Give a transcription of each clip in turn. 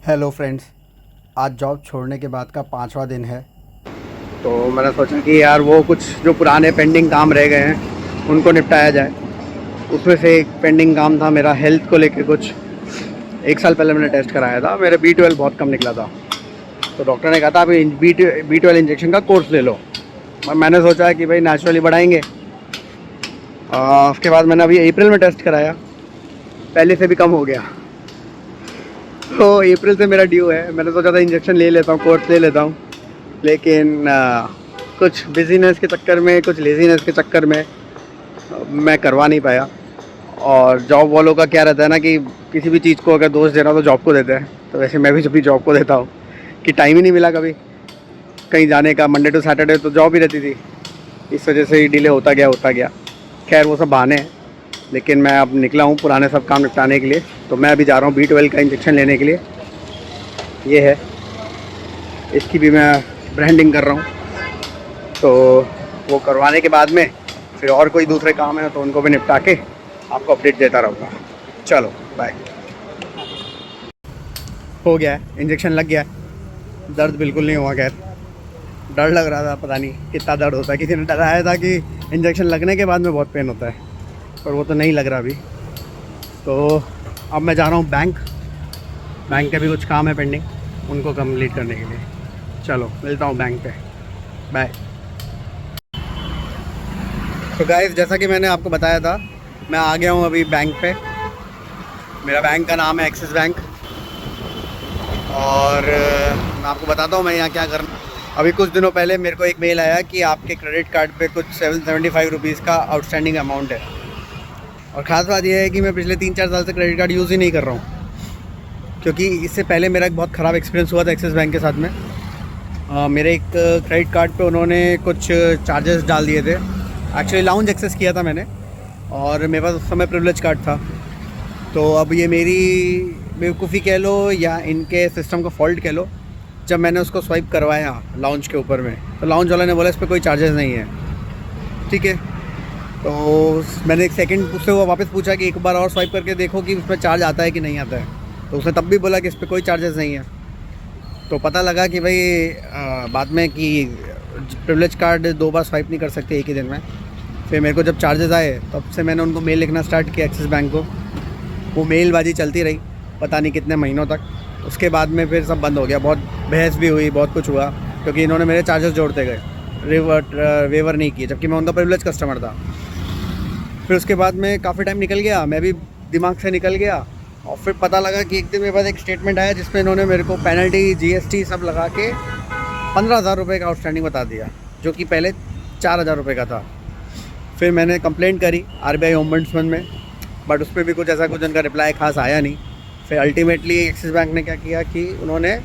Hello friends, आज job छोड़ने के बाद का 5वां दिन है। तो मैंने सोचा कि यार वो कुछ जो पुराने पेंडिंग काम रह गए हैं उनको निपटाया जाए। उसमें से एक पेंडिंग काम था मेरा हेल्थ को लेके। कुछ 1 साल पहले मैंने टेस्ट कराया था, मेरे B12 बहुत कम निकला था। तो डॉक्टर ने कहा था अभी B12 इंजेक्शन का कोर्स ले लो। मैंने सोचा कि भाई नेचुरली बढ़ाएंगे। उसके बाद मैंने अभी अप्रैल में टेस्ट कराया, पहले से भी कम हो गया। तो अप्रैल से मेरा ड्यू है। मैंने सोचा था इंजेक्शन ले लेता हूँ, कोर्स ले लेता हूँ, लेकिन कुछ बिजीनेस के चक्कर में, कुछ लेजीनेस के चक्कर में मैं करवा नहीं पाया। और जॉब वालों का क्या रहता है ना कि किसी भी चीज़ को अगर दोष देना तो जॉब को देते हैं। तो वैसे मैं भी जब भी जॉब को देता हूँ कि टाइम ही नहीं मिला कभी कहीं जाने का। मंडे टू सैटरडे तो जॉब ही रहती थी, इस वजह से ही डिले होता गया। खैर वो सब बहाने हैं, लेकिन मैं अब निकला हूँ पुराने सब काम निपटाने के लिए। तो मैं अभी जा रहा हूँ B12 का इंजेक्शन लेने के लिए। ये है, इसकी भी मैं ब्रांडिंग कर रहा हूँ। तो वो करवाने के बाद में फिर और कोई दूसरे काम है तो उनको भी निपटा के आपको अपडेट देता रहूँगा। चलो बाय। हो गया है, इंजेक्शन लग गया है। दर्द बिल्कुल नहीं हुआ। खैर डर लग रहा था, पता नहीं कितना दर्द होता है। किसी ने डराया था कि इंजेक्शन लगने के बाद में बहुत पेन होता है, पर वो तो नहीं लग रहा अभी। तो अब मैं जा रहा हूँ बैंक के भी कुछ काम है पेंडिंग, उनको कंप्लीट करने के लिए। चलो मिलता हूँ बैंक पे, बाय। तो गाइस, जैसा कि मैंने आपको बताया था, मैं आ गया हूँ अभी बैंक पे। मेरा बैंक का नाम है एक्सिस बैंक। और मैं आपको बताता हूँ मैं यहाँ क्या कर। अभी कुछ दिनों पहले मेरे को एक मेल आया कि आपके क्रेडिट कार्ड पे कुछ 775 रुपीज़ का आउटस्टैंडिंग अमाउंट है। और ख़ास बात यह है कि मैं पिछले 3-4 साल से क्रेडिट कार्ड यूज़ ही नहीं कर रहा हूँ, क्योंकि इससे पहले मेरा एक बहुत ख़राब एक्सपीरियंस हुआ था एक्सिस बैंक के साथ में। मेरे एक क्रेडिट कार्ड पे उन्होंने कुछ चार्जेस डाल दिए थे। एक्चुअली लाउंज एक्सेस किया था मैंने, और मेरे पास उस समय प्रिविलेज कार्ड था। तो अब ये मेरी बेवकूफ़ी कह लो या इनके सिस्टम का फॉल्ट कह लो, जब मैंने उसको स्वाइप करवाया लाउंज के ऊपर में, तो लाउंज वाला ने बोला इस पर कोई चार्जेस नहीं है। ठीक है, तो मैंने एक सेकंड उससे वो वापस पूछा कि एक बार और स्वाइप करके देखो कि उसमें चार्ज आता है कि नहीं आता है। तो उसने तब भी बोला कि इस पर कोई चार्जेस नहीं है। तो पता लगा कि भाई बाद में कि प्रिविलेज कार्ड 2 बार स्वाइप नहीं कर सकते एक ही दिन में। फिर मेरे को जब चार्जेस आए तब से मैंने उनको मेल लिखना स्टार्ट किया एक्सिस बैंक को। वो मेलबाजी चलती रही पता नहीं कितने महीनों तक। उसके बाद में फिर सब बंद हो गया। बहुत बहस भी हुई, बहुत कुछ हुआ, क्योंकि इन्होंने मेरे चार्जेस जोड़ते गए, वेवर नहीं किए, जबकि मैं उनका प्रिविलेज कस्टमर था। फिर उसके बाद में काफ़ी टाइम निकल गया, मैं भी दिमाग से निकल गया। और फिर पता लगा कि एक दिन मेरे पास एक स्टेटमेंट आया जिसमें इन्होंने मेरे को पेनल्टी, GST सब लगा के 15,000 रुपये का आउटस्टैंडिंग बता दिया, जो कि पहले 4,000 रुपये का था। फिर मैंने कंप्लेंट करी RBI ओम्बड्समैन में, बट उस पर भी कुछ ऐसा कुछ उनका रिप्लाई खास आया नहीं। फिर अल्टीमेटली एक्सिस बैंक ने क्या किया कि उन्होंने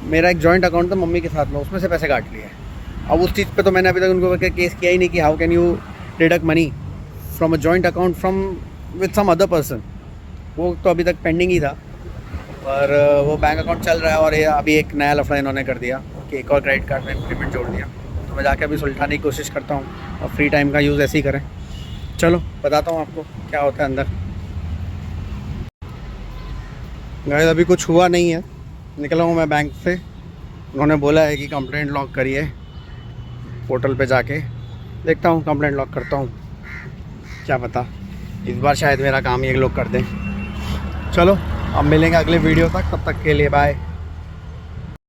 मेरा एक जॉइंट अकाउंट था मम्मी के साथ में, उसमें से पैसे काट लिए। अब उस चीज़ पे तो मैंने अभी तक उनको केस किया ही नहीं कि how can you deduct money from a joint account from with some other person. वो तो अभी तक पेंडिंग ही था, पर वो बैंक अकाउंट चल रहा है। और ये अभी एक नया लफड़ा इन्होंने कर दिया कि एक और क्रेडिट कार्ड में पेमेंट जोड़ दिया। तो मैं जाके अभी सुलझाने की कोशिश करता हूँ, और फ्री टाइम का यूज़ ऐसे ही करें। चलो बताता हूँ आपको क्या होता है अंदर। गाइस, अभी कुछ हुआ नहीं है, निकला हूँ मैं बैंक से। उन्होंने बोला है कि कंप्लेंट लॉक करिए पोर्टल पे जाके। देखता हूँ, कंप्लेंट लॉक करता हूँ, क्या पता इस बार शायद मेरा काम ये लोग कर दें। चलो अब मिलेंगे अगले वीडियो तक, तब तक के लिए बाय।